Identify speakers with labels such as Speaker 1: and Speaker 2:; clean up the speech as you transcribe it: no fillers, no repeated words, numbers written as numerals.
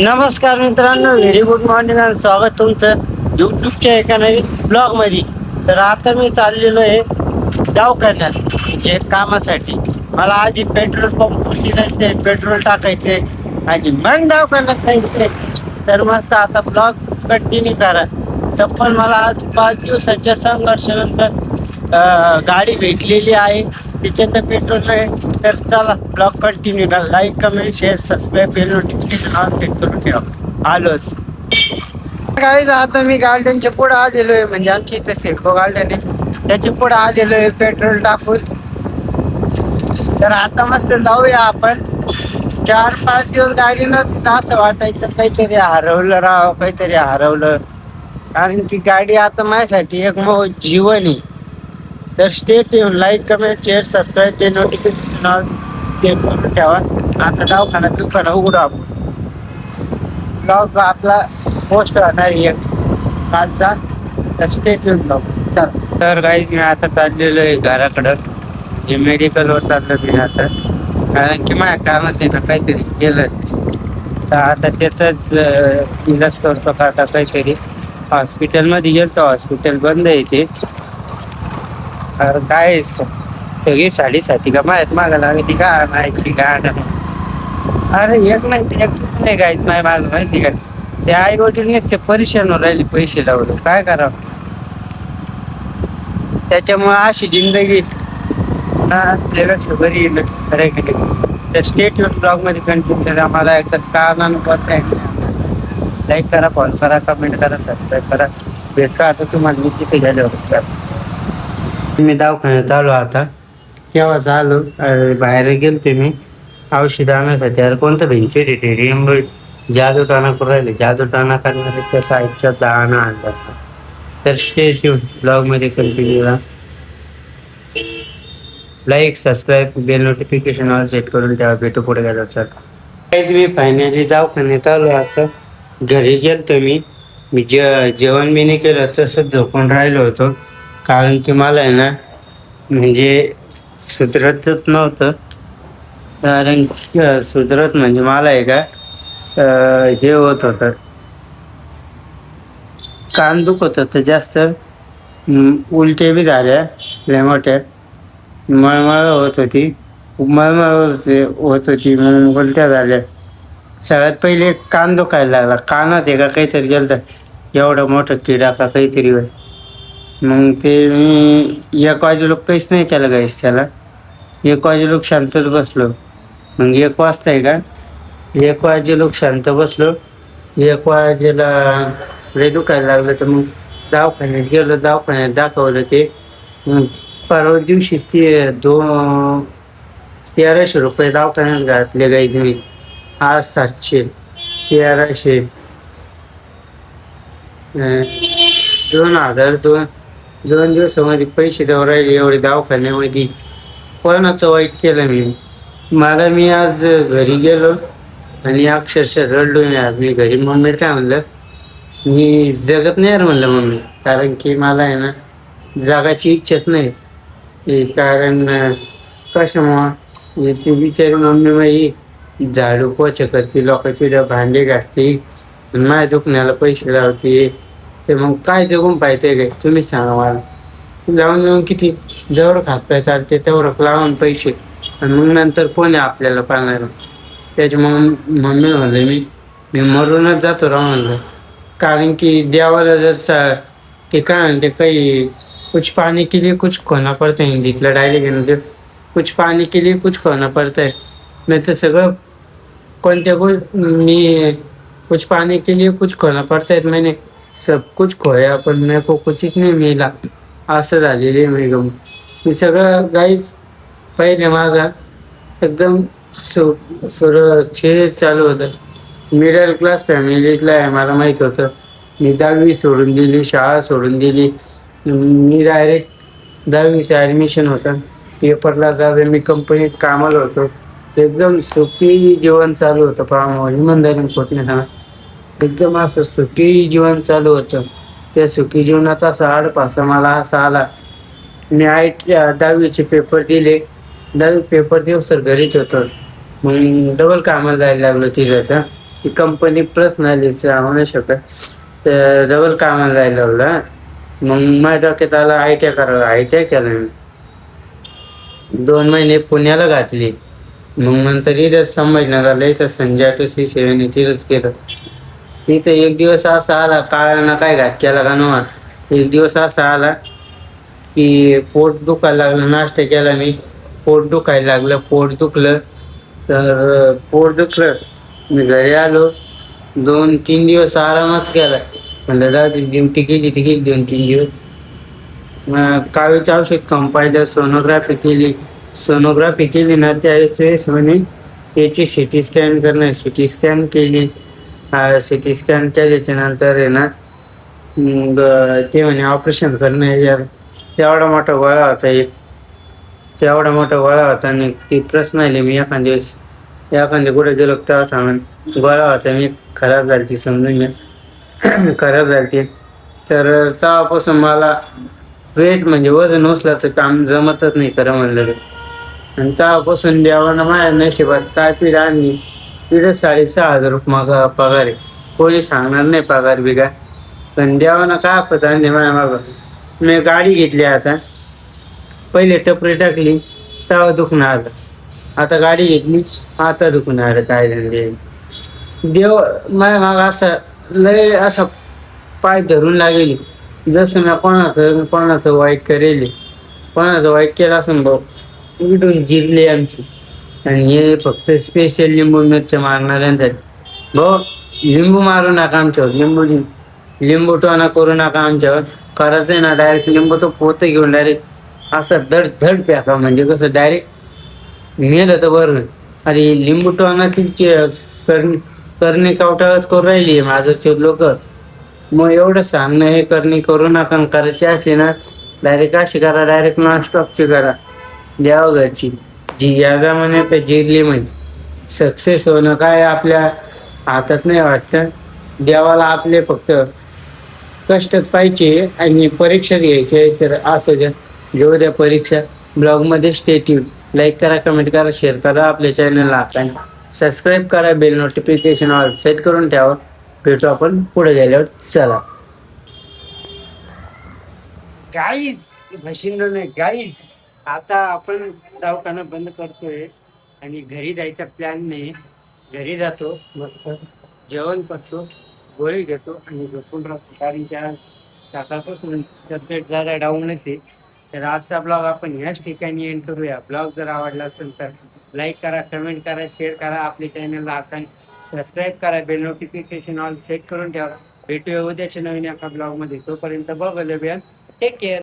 Speaker 1: नमस्कार मित्रांनो, very good morning आणि स्वागत तुमचं यूट्यूबच्या एका नवीन ब्लॉगमध्ये. तर आता मी चाललेलो आहे दवाखान्यात, म्हणजे कामासाठी. मला आधी पेट्रोल पंपवरती जायचंय, पेट्रोल टाकायचे आणि मग दवाखान्यात जायचंय. तर मस्त आता ब्लॉग कंटिन्यू करा. तब्बल मला आज 5 दिवसाच्या संघर्षानंतर गाडी भेटलेली आहे. त्याच्यात पेट्रोल नाही. तर चला ब्लॉग कंटिन्यू करा. Like, comment, share, subscribe, bell notification on set करून ठेवा. आलोच काय. आता मी गार्डनच्या पुढे आलेलो आहे, म्हणजे आमच्या इथे सिडको गार्डन आहे, त्याच्या पुढे आलेलो आहे पेट्रोल टाकून. तर आता मस्त जाऊया आपण. 4-5 दिवस गाडीनं असं वाटायचं काहीतरी हरवलं राव, काहीतरी हरवलं. कारण की गाडी आता माझ्यासाठी एक जीवन आहे. तर स्टेट येऊन लाईक, कमेंट, शेअर, सबस्क्राईब, ते नोटिफिकेशन ऑन सेट करून ठेवा. आता दवाखान्यात दुकानं उघडू आपण. ब्लॉग आपला पोस्ट होणार एक कालचा. तर स्टेट येऊन ब्लॉग. तर काही मी आता चाललेलो आहे घराकडं. हे मेडिकलवर चाललं मी आता, कारण की माझ्या कामात ना काहीतरी केलं. तर आता त्याचाच इलाज करतो का आता काहीतरी. हॉस्पिटलमध्ये गेलतो, हॉस्पिटल बंद आहे ते. काय सगळी साडेसाती का माहीत मागा लागली का माहिती का. अरे एक नाही गायच माय माग माहिती का. ते आई वडील नसते परेशान राहिले, पैसे लावले काय करावं. त्याच्यामुळे अशी जिंदगी बरी तर स्टेट ब्लॉग मध्ये कंटिन्यू करा. मला एकदा कानानुसार लाईक करा, फॉलो करा, कमेंट करा, सबस्क्राईब करा. भेटतो आता तुम्हाला मी तिथे गेल्यावर. मी दवाखान्यात आलो आता. केव्हाच आलो, बाहेर गेलते मी औषध आणण्यासाठी. अरे कोणतं भिंचेटेरियम जादू टाणा करून राहिले. जादू टाणा करणारे आईच्या दहाणं आणतात. तर स्टेट ब्लॉग मध्ये कंटिन्यू करा. Like, subscribe, bell notification all set करून ठेवा. भेटू पुढे गेलो. चल मी फायनली दवाखान्यात आलो आता. घरी गेलतो मी जेवण मी नाही केलं, तसंच झोपून राहिलो होतो. कारण की मला आहे ना, म्हणजे सुधरतच नव्हतं. कारण सुधरत म्हणजे मला आहे का हे होत होतं, कान दुखत होतं जास्त. उलटे बी झाल्या लय मोठ्या. मळमळ होत होती, होत होती मग उलट्या झाल्या. सगळ्यात पहिले कान दुखायला लागला. कानात आहे का काहीतरी गेलं, एवढं मोठं किडा का काहीतरी. मग ते मी 1 वाजे लोक काहीच नाही केलं गाईस त्याला. 1 वाजे लोक शांतच बसलो. मग 1 वाजता आहे का, 1 वाजे लोक शांत बसलो. 1 वाजेला लय दुखायला लागलं. तर मग दवाखान्यात गेलो, दवाखान्यात दाखवलं. ते परवा दिवशीच ते 1300 रुपये दवाखान्यात घातले गाईज मी. आज 700, 1300, 2000. दोन दिवसामध्ये पैसे देऊ राहिले एवढे दवाखान्यामध्ये. कोणाचं वाईट केलं मी आज घरी गेलो आणि अक्षरशः रडलो मी. आज मी घरी मम्मी काय म्हणलं, मी जगत नाही यार म्हणलं मम्मी. कारण की मला आहे ना जगाची इच्छाच नाही. कारण कशामुळं ती बिचारी मम्मी माझी झाडू पोछा करते, लोकांची भांडे घासते, माझ्या दुखण्याला पैसे लावते. ते मग काय जगून पाहिजे काय तुम्ही सांगा मला. लावून किती जवळ खास पाय चालते तेवढं लावून पैसे, आणि मग नंतर कोणी आपल्याला पाहणार. त्याच्यामुळे मम्मी म्हणलं मी मरूनच जातो राव म्हणलं. कारण की देवाला जर ते काय म्हणते, काही कुछ पाने के लिए कुछ खोना पडतं. हिंदीतलं डायरेक्ट म्हणजे कुछ पाने के लिए कुछ खोना पडतं आहे. नाही तर सगळं कोणत्या मी कुछ पाने के लिए कुछ खोना पडता है, मैंने सब कुछ खोया पण मेरे को कुछ नहीं मिला. असं झालेले मी सगळं गाईच पहिले माझा एकदम सुरक्षित चालू होतं. मिडल क्लास फॅमिलीतला आहे मला माहीत होतं. मी 10वी सोडून दिली, शाळा सोडून दिली. मी डायरेक्ट 10वीचं ॲडमिशन होतं. पेपरला जावे, मी कंपनीत कामाला होतो. एकदम सुखी जीवन चालू होतं. पहा इमानदारीने खोटणे सांगा, एकदम असं सुखी जीवन चालू होतं. त्या सुखी जीवनात असा आडपासा मला असा आला. मी 10वीचे पेपर दिले. 10वी पेपर दिवस तर घरीच होतो. मग डबल कामाला जायला लागलो तिथं. ती कंपनी पर्सनलीच राहू नाही शकत, तर डबल कामाला जायला लागलं. मग माझ्या डोक्यात आला आय टी आय करावं. आय टी आय केलं मी. 2 महिने पुण्याला घातली. मग नंतर इथं संभाजीनगरला इथं संजय ऑटो C7 तिथंच केलं. तिथं एक दिवस असा आला, काळानं काय घात केला का नवा. एक दिवस असा आला की पोट दुखायला लागलं. नाश्ता केला मी, पोट दुखायला लागलं. पोट दुखलं तर पोट दुखलं, मी घरी आलो. 2-3 दिवस आरामच केला. म्हणलं जाऊ दे, ड्युटी केली ती गेली 2-3 दिवस. मग कावीचं औषध खाऊन पाहिलं, सोनोग्राफी केली ना त्यावेळेस म्हणे त्याची सिटी स्कॅन करणं. सिटी स्कॅन केली. सिटी स्कॅन केल्याच्या नंतर आहे ना, मग ते म्हणे ऑपरेशन करणं यार. तेवढा मोठा गोळा होता एक, तेवढा मोठा गोळा होता. आणि ती प्रश्न आली, मी एखाद्या कुठे गेलो तेव्हा सांगून गोळा होता मी खराब झाली ती, समजून घ्या. खराब झाली. तर तेव्हापासून मला वेट म्हणजे वजन उचलायचं काम जमतच नाही खरं म्हणलं तर. आणि तेव्हापासून देवानं माझ्या नशिबात काय पीड आणली. पिढं 6,500 रुपये पगार आहे. कोणी सांगणार नाही पगार बिगार, पण देवानं काय आपत आणली माझ्या मागं. मी गाडी घेतली आता. पहिले टपरी टाकली तेव्हा दुखणं आलं, आता गाडी घेतली आता दुखणं आलं. काय धंदे देव माझ्या मागं असा लय असा पाय धरून लागेल. जसं मी कोणाचं वाईट करेल, कोणाचं वाईट केलं असं भाऊ उलटून जिरले आमची. आणि हे फक्त स्पेशल लिंबू मिरच्या मारणाऱ्यांसाठी. भाऊ लिंबू मारू नका आमच्यावर, लिंबू टोना करू नका आमच्यावर. करायचं ना डायरेक्ट लिंबूचं पोतं घेऊन डायरेक्ट असं धड प्याका. म्हणजे कसं डायरेक्ट मेलं तर बरं. अरे लिंबू टोना तिची करणे कावटाळच करून राहिली माझं लोक. मग एवढं सांगणं हे करणे करू नका. करायची असली ना डायरेक्ट अशी करा, डायरेक्ट नॉन स्टॉपची करा. द्यावं घरची जी यादा म्हणे तर जिरली म्हणजे. सक्सेस होणं काय आपल्या हातात नाही वाटतं. देवाला आपले फक्त कष्टच पाहिजे आणि परीक्षा घ्यायची तर असू द्या, घेऊ द्या परीक्षा. ब्लॉगमध्ये स्टे ट्यून. लाईक करा, कमेंट करा, शेअर करा. आपल्या चॅनलला आता सबस्क्राईब करा. बेल नोटिफिकेशन ऑल सेट करून ठेवा. भेटू आपण पुढे गेल्यावर. चला गाईज, मशीन नाही गाईज. आता आपण दवाखाना बंद करतोय आणि घरी जायचा प्लॅन नाही. घरी जातो, मस्त जेवण करतो, गोळी घेतो आणि झोपून राहतो. कारण त्या सकाळपासून तब्येत जरा डाऊनच आहे. तर आजचा ब्लॉग आपण ह्याच ठिकाणी एंड करूया. ब्लॉग जर आवडला असेल तर लाईक करा, कमेंट करा, शेअर करा. आपल्या चॅनलला आता सबस्क्राईब करा. बेल नोटिफिकेशन ऑल सेट करून ठेवा. भेटूया उद्याच्या नवीन एका ब्लॉगमध्ये. तोपर्यंत बघा, टेक केअर.